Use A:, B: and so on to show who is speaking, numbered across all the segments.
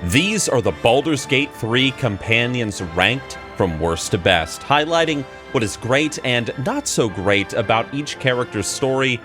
A: These are the Baldur's Gate 3 companions ranked from worst to best, highlighting what is great and not so great about each character's story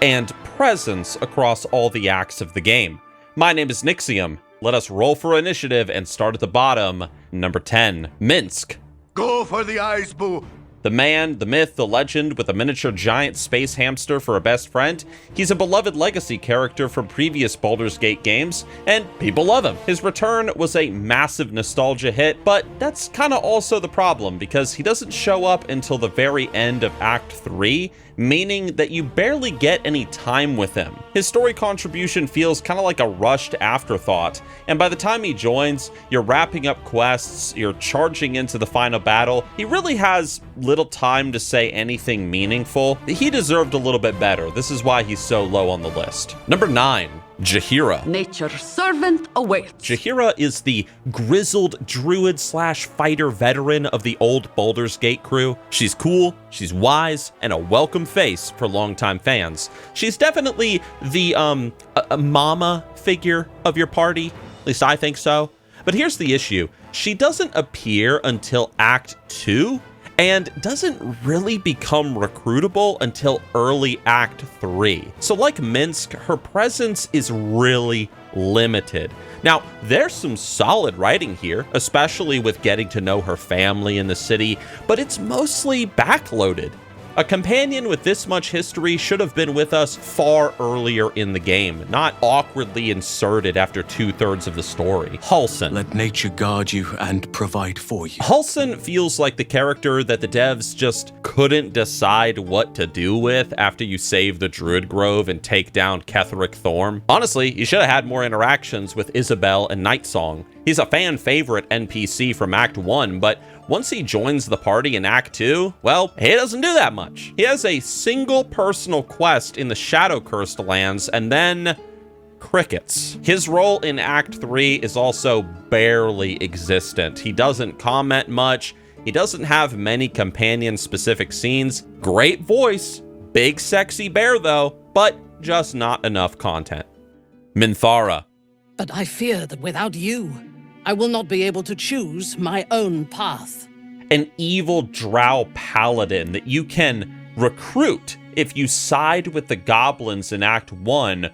A: and presence across all the acts of the game. My name is Nixium. Let us roll for initiative and start at the bottom. Number 10, Minsk.
B: Go for the eyes, boo!
A: The man, the myth, the legend with a miniature giant space hamster for a best friend. He's a beloved legacy character from previous Baldur's Gate games, and people love him. His return was a massive nostalgia hit, but that's kind of also the problem because he doesn't show up until the very end of Act 3, meaning that you barely get any time with him. His story contribution feels kind of like a rushed afterthought, and by the time he joins, you're wrapping up quests, you're charging into the final battle. He really has little time to say anything meaningful. He deserved a little bit better. This is why he's so low on the list. Number 9, Jihira.
C: Nature's servant awaits.
A: Jihira is the grizzled druid slash fighter veteran of the old Baldur's Gate crew. She's cool, she's wise, and a welcome face for longtime fans. She's definitely the a mama figure of your party. At least I think so. But here's the issue. She doesn't appear until Act 2, and doesn't really become recruitable until early Act 3. So like Minsk, her presence is really limited. Now, there's some solid writing here, especially with getting to know her family in the city, but it's mostly backloaded. A companion with this much history should have been with us far earlier in the game, not awkwardly inserted after 2/3 of the story. Hson.
D: Let nature guard you and provide for you.
A: Hson feels like the character that the devs just couldn't decide what to do with after you save the Druid Grove and take down Ketheric Thorm. Honestly, you should have had more interactions with Isabel and Nightsong. He's a fan favorite NPC from Act 1, but once he joins the party in Act 2, well, he doesn't do that much. He has a single personal quest in the Shadow-Cursed lands, and then crickets. His role in Act 3 is also barely existent. He doesn't comment much. He doesn't have many companion-specific scenes. Great voice, big sexy bear though, but just not enough content. Mundhara.
E: But I fear that without you, I will not be able to choose my own path.
A: An evil drow paladin that you can recruit if you side with the goblins in Act 1,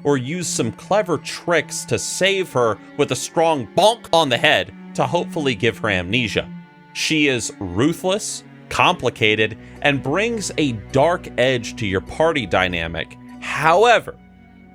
A: or use some clever tricks to save her with a strong bonk on the head to hopefully give her amnesia. She is ruthless, complicated, and brings a dark edge to your party dynamic. However,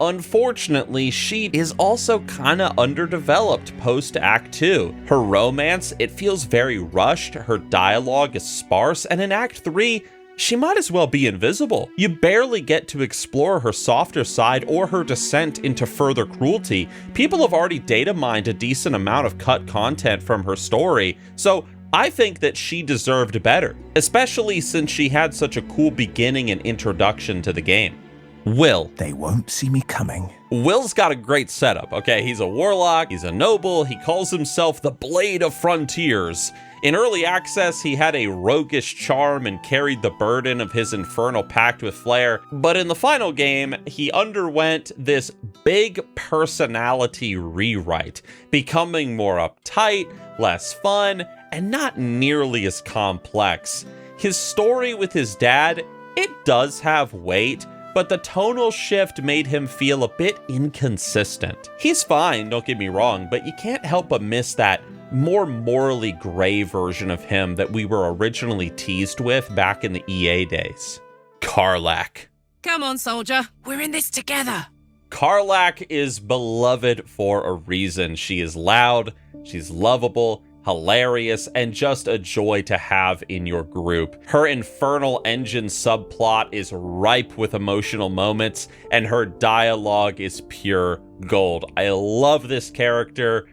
A: unfortunately, she is also kinda underdeveloped post-Act 2. Her romance, it feels very rushed, her dialogue is sparse, and in Act 3, she might as well be invisible. You barely get to explore her softer side or her descent into further cruelty. People have already data mined a decent amount of cut content from her story, so I think that she deserved better, especially since she had such a cool beginning and introduction to the game. Will.
F: They won't see me coming.
A: Will's got a great setup, okay? He's a warlock, he's a noble, he calls himself the Blade of Frontiers. In early access, he had a roguish charm and carried the burden of his infernal pact with Flair, but in the final game, he underwent this big personality rewrite, becoming more uptight, less fun, and not nearly as complex. His story with his dad, it does have weight, but the tonal shift made him feel a bit inconsistent. He's fine, don't get me wrong, but you can't help but miss that more morally gray version of him that we were originally teased with back in the EA days. Carlac.
E: Come on, soldier. We're in this together.
A: Carlac is beloved for a reason. She is loud, she's lovable, hilarious, and just a joy to have in your group. Her Infernal Engine subplot is ripe with emotional moments, and her dialogue is pure gold. I love this character,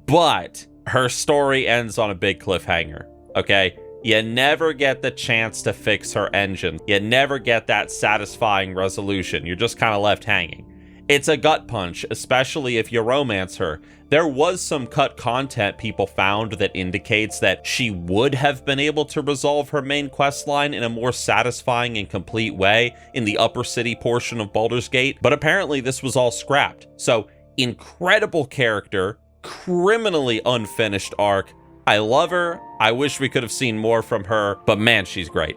A: but her story ends on a big cliffhanger, okay? You never get the chance to fix her engine. You never get that satisfying resolution. You're just kind of left hanging. It's a gut punch, especially if you romance her. There was some cut content people found that indicates that she would have been able to resolve her main questline in a more satisfying and complete way in the upper city portion of Baldur's Gate, but apparently this was all scrapped. So, incredible character, criminally unfinished arc. I love her. I wish we could have seen more from her, but man, she's great.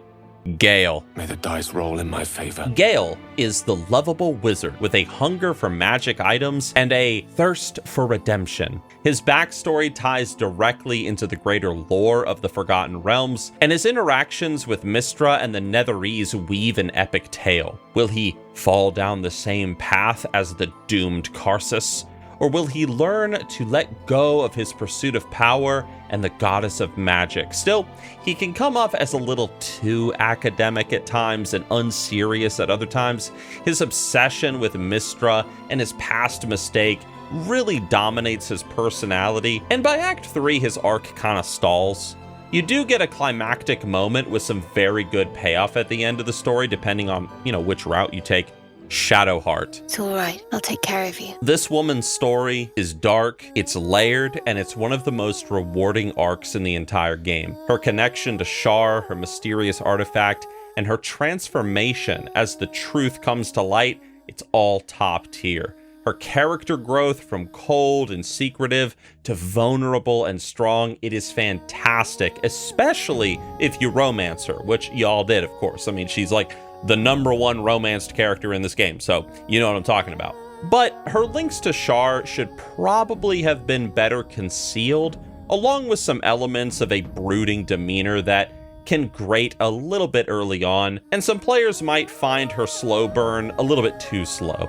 A: Gale.
D: May the dice roll in my favor.
A: Gale is the lovable wizard with a hunger for magic items and a thirst for redemption. His backstory ties directly into the greater lore of the Forgotten Realms, and his interactions with Mystra and the Netherese weave an epic tale. Will he fall down the same path as the doomed Karsus? Or will he learn to let go of his pursuit of power and the goddess of magic? Still, he can come off as a little too academic at times and unserious at other times. His obsession with Mystra and his past mistake really dominates his personality, and by Act 3 his arc kind of stalls. You do get a climactic moment with some very good payoff at the end of the story, depending on, which route you take. Shadowheart.
F: It's all right. I'll take care of you.
A: This woman's story is dark, it's layered, and it's one of the most rewarding arcs in the entire game. Her connection to Shar, her mysterious artifact, and her transformation as the truth comes to light, it's all top tier. Her character growth from cold and secretive to vulnerable and strong, it is fantastic, especially if you romance her, which y'all did, of course. I mean, she's like the #1 romanced character in this game, so you know what I'm talking about. But her links to Shar should probably have been better concealed, along with some elements of a brooding demeanor that can grate a little bit early on, and some players might find her slow burn a little bit too slow.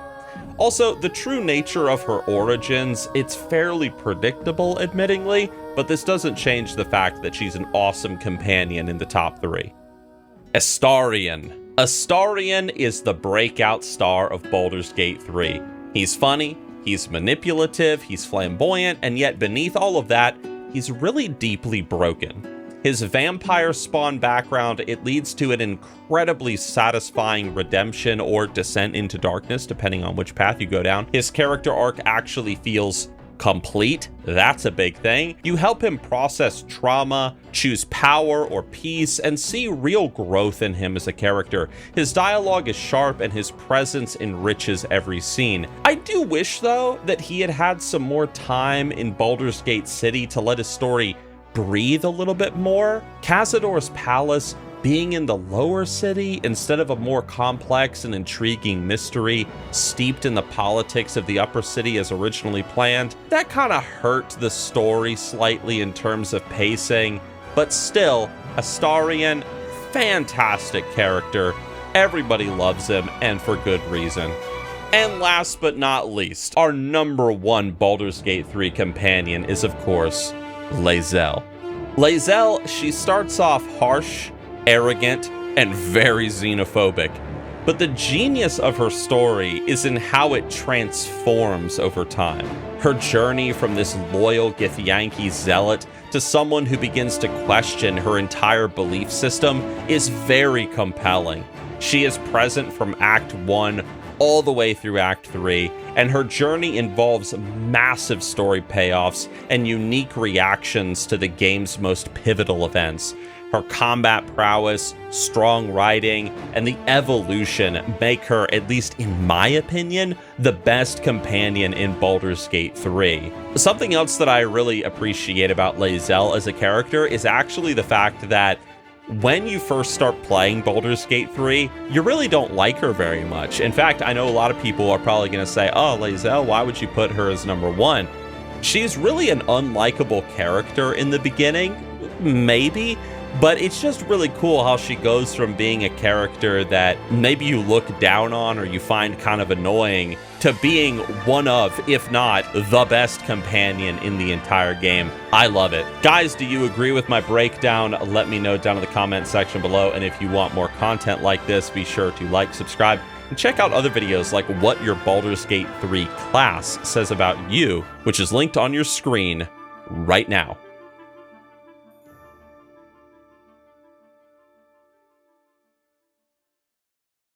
A: Also, the true nature of her origins, it's fairly predictable, admittingly, but this doesn't change the fact that she's an awesome companion in the top 3. Aarian. Aarian is the breakout star of Baldur's Gate 3. He's funny, he's manipulative, he's flamboyant, and yet beneath all of that, he's really deeply broken. His vampire spawn background, it leads to an incredibly satisfying redemption or descent into darkness, depending on which path you go down. His character arc actually feels complete. That's a big thing. You help him process trauma, choose power or peace, and see real growth in him as a character. His dialogue is sharp and his presence enriches every scene. I do wish, though, that he had had some more time in Baldur's Gate City to let his story breathe a little bit more. Cazador's palace being in the lower city instead of a more complex and intriguing mystery steeped in the politics of the upper city as originally planned, that kind of hurt the story slightly in terms of pacing, but still, Aarian, fantastic character. Everybody loves him, and for good reason. And last but not least, our #1 Baldur's Gate 3 companion is, of course, Lazelle. Lazelle, she starts off harsh, arrogant, and very xenophobic. But the genius of her story is in how it transforms over time. Her journey from this loyal Githyanki zealot to someone who begins to question her entire belief system is very compelling. She is present from Act 1 all the way through Act 3, and her journey involves massive story payoffs and unique reactions to the game's most pivotal events. Her combat prowess, strong writing, and the evolution make her, at least in my opinion, the best companion in Baldur's Gate 3. Something else that I really appreciate about Lazelle as a character is actually the fact that when you first start playing Baldur's Gate 3, you really don't like her very much. In fact, I know a lot of people are probably going to say, oh, Lazelle, why would you put her as #1? She's really an unlikable character in the beginning, maybe, but it's just really cool how she goes from being a character that maybe you look down on or you find kind of annoying to being one of, if not the best companion in the entire game. I love it. Guys, do you agree with my breakdown? Let me know down in the comment section below. And if you want more content like this, be sure to like, subscribe, and check out other videos like what your Baldur's Gate 3 class says about you, which is linked on your screen right now.